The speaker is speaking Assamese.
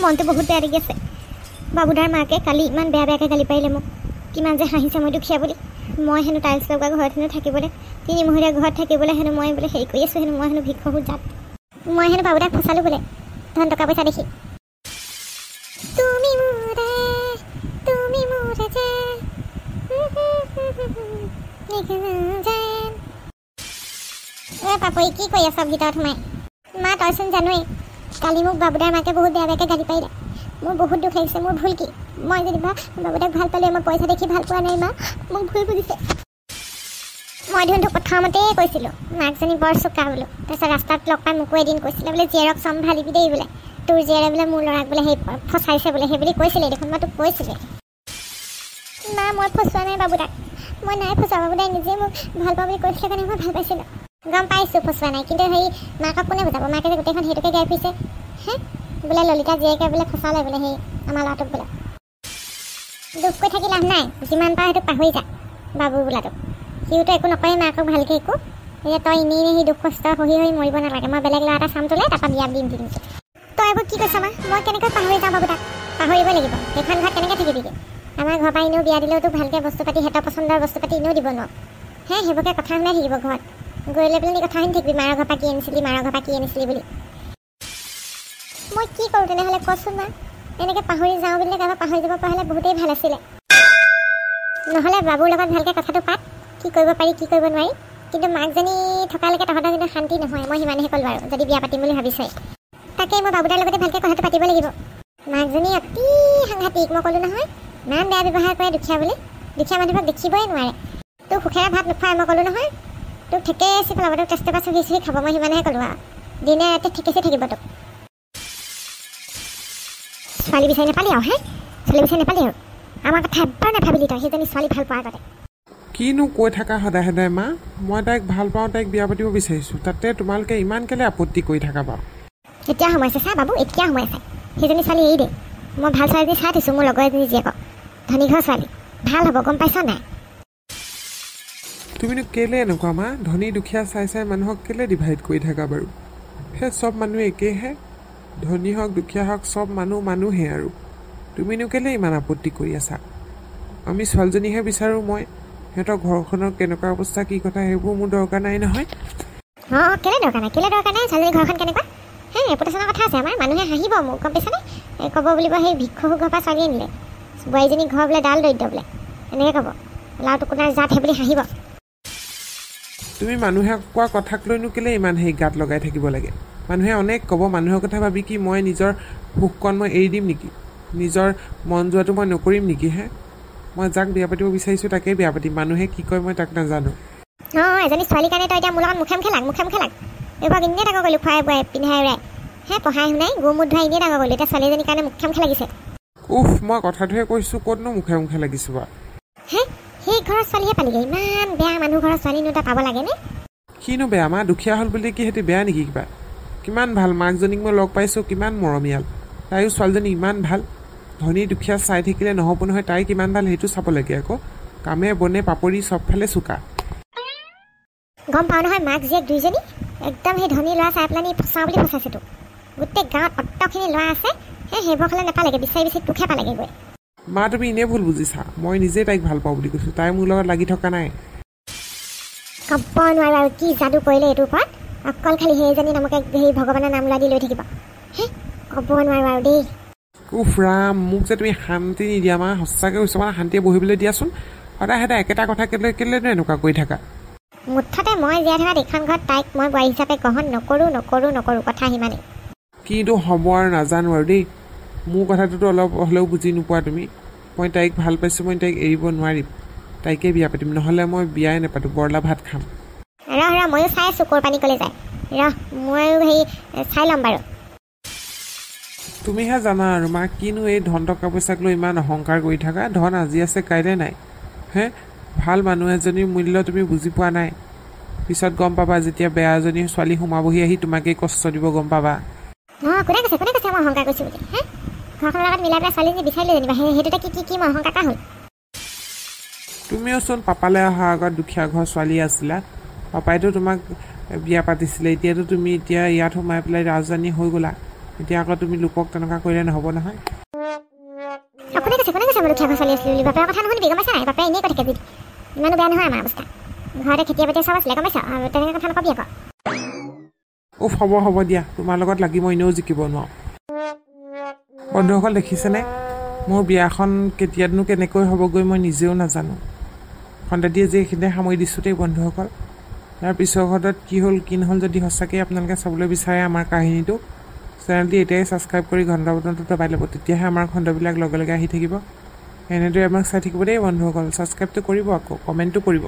মনটো বহুত বেয়া লাগি আছে। বাবুদাৰ মাকে কালি ইমান বেয়া বেয়াকৈ গালি পাৰিলে মোক, কিমান যে হাঁহিছে মই দুখীয়া বুলি। মই হেনো টাইলছ লগা ঘৰত হেনো থাকিবলৈ, তিনিমহলীয়া ঘৰত থাকিবলৈ হেনো মই বোলে হেৰি কৰি আছোঁ, হেনো মই হেনো ভিক্ষুক জাত। মই হেনো বাবুদাক ফচালোঁ বোলে ধন টকা পইচা দেখি। তুমি মোৰে যে পাপৰি কি কৰি আছ ভিতৰত সোমাই? মা তইচোন জানোৱেই কালি মোক বাবুদাৰ মাকে বহুত বেয়া বেয়াকৈ গালি পাৰিলে। মোৰ বহুত দুখ লাগিছে। মোৰ ভুল কি? মই যেনিবা বাবুদাক ভাল পালোঁ, মই পইচা দেখি ভাল পোৱা নাই। মা মোক ভুল বুজিছে। মই ধুনটো প্ৰথমতেই কৈছিলোঁ মাকজনী বৰ চোকা বোলো। তাৰপিছত ৰাস্তাত লগ পাই মোকো এদিন কৈছিলে বোলে জীয়েৰক চম্ভালিবি দেই বোলে, তোৰ জীয়েৰে বোলে মোৰ ল'ৰাক বোলে সেই ফচাইছে বোলে, সেই বুলি কৈছিলে দেখোন। মই তোক কৈছিলোঁ মা মই ফচোৱা নাই বাবুদাক, মই নাই ফচোৱা। বাবুদাই নিজে মোক ভাল পাওঁ বুলি কৈছিলে কাৰণে মই ভাল পাইছিলোঁ। গম পাইছোঁ ফচোৱা নাই, কিন্তু সেই মাকক কোনে বুজাব? মাকে যে গোটেইখন সেইটোকে গাই ফুৰিছে বোলে ললিতা জীয়েকে বোলে ফচালে বোলে সেই আমাৰ ল'ৰাটোক বোলে। দুখ কৰি থাকি লাভ নাই, যিমান পাৰ সেইটো পাহৰি যা। বাবু বোলাটোক সিওতো একো নকৰে মাকক ভালকৈ একো। এতিয়া তই এনেই সেই দুখ কষ্ট সহি মৰিব নালাগে। মই বেলেগ ল'ৰা এটা চাম তোলে, তাৰপৰা বিয়া দিম দিম। তই এইবোৰ কি কৈছ মা? মই কেনেকৈ পাহৰি যাওঁ বাবুদাক? পাহৰিবই লাগিব। সেইখন ঘৰত কেনেকৈ থাকিবিগৈ? আমাৰ ঘৰৰ পৰা এনেও বিয়া দিলেওতো ভালকৈ বস্তু পাতি, সিহঁতৰ পচন্দৰ বস্তু পাতি এনেও দিব নোৱাৰো। সেইবোৰকে কথা শুনাই থাকিব ঘৰত গৈ লৈ পেলাই কথা শুনি থাকিবি, মাৰৰ ঘৰৰ পৰা কি আনিছিলি, মাৰৰ ঘৰৰ পৰা কি আনিছিলি বুলি। মই কি কৰোঁ তেনেহ'লে কচোন মা? এনেকৈ পাহৰি যাওঁ বুলি কাৰোবাৰ পাহৰি যাব পৰা হ'লে বহুতেই ভাল আছিলে। নহ'লে বাবুৰ লগত ভালকৈ কথাটো পাত, কি কৰিব পাৰি কি কৰিব নোৱাৰি। কিন্তু মাকজনী থকালৈকে তহঁতৰ কিন্তু শান্তি নহয়। মই সিমানেহে ক'লোঁ আৰু যদি বিয়া পাতিম বুলি ভাবিছে। তাকেই মই বাবুদাৰ লগতে ভালকৈ কথাটো পাতিব লাগিব। মাকজনী অতি সাংঘাতিক, মই ক'লোঁ নহয় ইমান বেয়া ব্যৱহাৰ কৰে দুখীয়া বুলি। দুখীয়া মানুহক দেখিবই নোৱাৰে। তোক সুখেৰে ভাত নোখোৱাই, মই ক'লোঁ নহয় তোক ঠেকেচি পেলাব, তোক টেষ্টে পাছ চুহি খাব। মই সিমানেহে ক'লোঁ আৰু দিনে ৰাতি ঠেকেচি থাকিব তোক। ছোৱালী বিচাৰি নাপালি আৰু ছোৱালী বিচাৰি নাপালি আৰু আমাৰ কথা এবাৰ নাভাবিলি তই সেইজনী ছোৱালী ভাল পোৱাৰ আগতে। কিনো কৈ থাকা সদায় সদায় মা? মই তাইক ভাল পাওঁ, তাইক বিয়া পাতিব বিচাৰিছোঁ, তাতে তোমালোকে ইমান কেলে আপত্তি কৰি থাকা বাৰু? এতিয়া সোমাইছে চা বাবু, এতিয়া সোমাইছে। সেইজনী ছোৱালী এৰি দে। মই ভাল ছোৱালী চাই থৈছোঁ, মোৰ লগৰ এজনী জীয়েকক, ধনী ঘৰ ছোৱালী, ভাল হ'ব গম পাইছ নাই? তুমিনো কেলে এনেকুৱা মা? ধনী দুখীয়া চাই চাই মানুহক কেলে ডিভাইড কৰি থাকা বাৰু? সেই চব মানুহ একেহে, ধনী হওক দুখীয়া হওক চব মানুহে আৰু তুমিনো কেলে ইমান আপত্তি কৰি আছা? আমি ছোৱালীজনীহে বিচাৰোঁ। মই সিহঁতৰ ঘৰখনৰ কেনেকুৱা অৱস্থা কি কথা সেইবোৰ মোৰ দৰকাৰ নাই নহয়। কেলে দৰকাৰ নাই ছোৱালীজনী ঘৰখন কেনেকুৱা ৰেপুটেশ্যনৰ কথা আছে আমাৰ। মানুহে হাঁহিব মোক গম পাইছানে? ক'ব বুলিব সেই ভিক্ষুক ঘৰৰ পৰা ছোৱালী আনিলে, বোৱাৰীজনী ঘৰ বোলে ডাল দৰিদ্ৰ বোলে, এনেকৈ ক'ব। লাও টুকুনাৰ জাত সেই বুলি হাঁহিব। তুমি মানুহে কোৱা কথাক লৈনো কেলে ইমান সেই গাত লগাই থাকিব লাগে? মানুহে অনেক ক'ব, মানুহৰ কথা ভাবি কি মই নিজৰ সুখকণ মই এৰি দিম নেকি? নিজৰ মন যোৱাটো মই নকৰিম নেকি? মই যাক বিয়া পাতিব বিচাৰিছোঁ তাকেই বিয়া পাতিম। মানুহে কি কয় মই তাক নাজানো। এজনী ছোৱালীৰ কাৰণে তই এতিয়া মোৰ লগত মুখে মুখে লাগ। এইবাৰ এনেই ডাঙৰ কৰিলোঁ, খুৱাই বোৱাই পিন্ধাই উৰাই পঢ়াই শুনাই গু মুঠ ধুৱাই এনেই ডাঙৰ কৰিলোঁ। এতিয়া ছোৱালীজনীৰ কাৰণে মুখে মুখে লাগিছে। মই কথাটোহে কৈছোঁ, ক'তনো মুখে মুখে লাগিছোঁ বাৰু? সেই ঘৰৰ ছোৱালীহে পালিগৈ। ইমান বেয়া মানুহ ঘৰৰ ছোৱালীনো তই পাব লাগেনে? কিনো বেয়া? মা দুখীয়া হ'ল বুলি কি সিহঁতি বেয়া নেকি? কিবা কিমান ভাল মাকজনীক মই লগ পাইছোঁ, কিমান মৰমীয়াল। তাইও ছোৱালীজনী ইমান ভাল। ধনী দুখীয়া চাই থাকিলে নহ'ব নহয়, তাই কিমান ভাল সেইটো চাব লাগে আকৌ। কামে বনে পাপৰি চবফালে চোকা। গম পাওঁ নহয় মাক জীয়েক দুইজনী একদম সেই ধনী ল'ৰা চাই পেলাই ফচাওঁ বুলি ফচাইছে তোক। গোটেই গাঁৱত অটখিনি ল'ৰা আছে সেইবোৰ খালে নাপালেগৈ, বিচাৰি তোকহে পালেগৈ গৈ। মা তুমি এনেই ভুল বুজিছা। মই নিজে তাইক ভাল পাওঁ বুলি কৈছোঁ, তাই মোৰ লগত লাগি থকা নাই। ক'ব নোৱাৰো আৰু কি যাদু কৰিলে এইটোৰ ওপৰত। অকল খালি সেইজনী নামকে সেই ভগৱানৰ নাম লোৱা দি লৈ থাকিব। ক'ব নোৱাৰো আৰু দেই। ৰাম, মোক যে তুমি শান্তি নিদিয়া মা, সঁচাকৈ কৈছোঁ। মানে শান্তিয়ে বহিবলৈ দিয়াচোন। সদায় একেটা কথা কেলেনো এনেকুৱা কৰি থাকা? মুঠতে মই জীয়াই থকা এইখন ঘৰত তাইক মই বোৱাৰী হিচাপে গ্ৰহণ নকৰোঁ কথা সিমানেই। কিন্তু হ'ব আৰু নাজানো আৰু দেই। মোৰ কথাটোতো অলপ হ'লেও বুজি নোপোৱা তুমি। মই তাইক ভাল পাইছোঁ, মই তাইক এৰিব নোৱাৰিম। তাইকে বিয়া পাতিম, নহ'লে মই বিয়াই নাপাতোঁ, বৰলা ভাত খাম। ময়ো চাই আছোঁ ক'ৰ পানী ক'লে যায়। ময়ো চাই ল'ম বাৰু। তুমিহে জানা আৰু মা, কিনো এই ধন টকা পইচাক লৈ ইমান অহংকাৰ কৰি থাকা। ধন আজি আছে কাইলৈ নাই। ভাল মানুহ এজনীৰ মূল্য তুমি বুজি পোৱা নাই। পিছত গম পাবা যেতিয়া বেয়া এজনী ছোৱালী সোমাবহি আহি তোমাকেই কষ্ট দিব, গম পাবা। কোনে কৈছে মই অহংকাৰ কৰিছোঁ বুলি? ঘৰখনৰ লগত মিলাই পেলাই ছোৱালীজনী বিচাৰিলে যেনিবা সেইটোতে কি মই অহংকাৰ হ'ল? তুমিওচোন পাপালৈ অহাৰ আগত দুখীয়া ঘৰ ছোৱালী আছিলা। পাপাইতো তোমাক বিয়া পাতিছিলে, এতিয়াতো তুমি ইয়াত সোমাই পেলাই ৰাজধানী হৈ গ'লা। এতিয়া আকৌ তুমি লোকক তেনেকুৱা কৰিলে নহ'ব নহয়। কোনে কৈছে মই দুখীয়া ঘৰ চলি আছিলোঁ বুলি? বাপেৰৰ কথা নুশুনিবি, গম পাইছা নাই? বাপেৰে এনেই কৈ থাকে যদি ইমানো বেয়া নহয় আমাৰ অৱস্থা। ঘৰতে খেতিয়ে বাতিয়ে চব আছিলে, গম পাইছা? তেনেকৈ কথা নকবি আকৌ। হ'ব দিয়া, তোমাৰ লগত লাগি মই এনেও জিকিব নোৱাৰোঁ। বন্ধুসকল দেখিছেনে, মোৰ বিয়াখন কেতিয়ানো কেনেকৈ হ'বগৈ মই নিজেও নাজানো। খন্তেটিয়ে যে এইখিনিতে সামৰি দিছোঁ দেই বন্ধুসকল। ইয়াৰ পিছৰ ঘৰটোত কি হ'ল কি নহ'ল যদি সঁচাকৈ আপোনালোকে চাবলৈ বিচাৰে আমাৰ কাহিনীটো, চেনেলটি এতিয়াই ছাবস্ক্ৰাইব কৰি ঘণ্টা বটনটো দবাই ল'ব, তেতিয়াহে আমাৰ খণ্ডবিলাক লগে লগে আহি থাকিব। এনেদৰে আমাক চাই থাকিব দেই বন্ধুসকল। ছাবস্ক্ৰাইবটো কৰিব, আকৌ কমেণ্টটো কৰিব।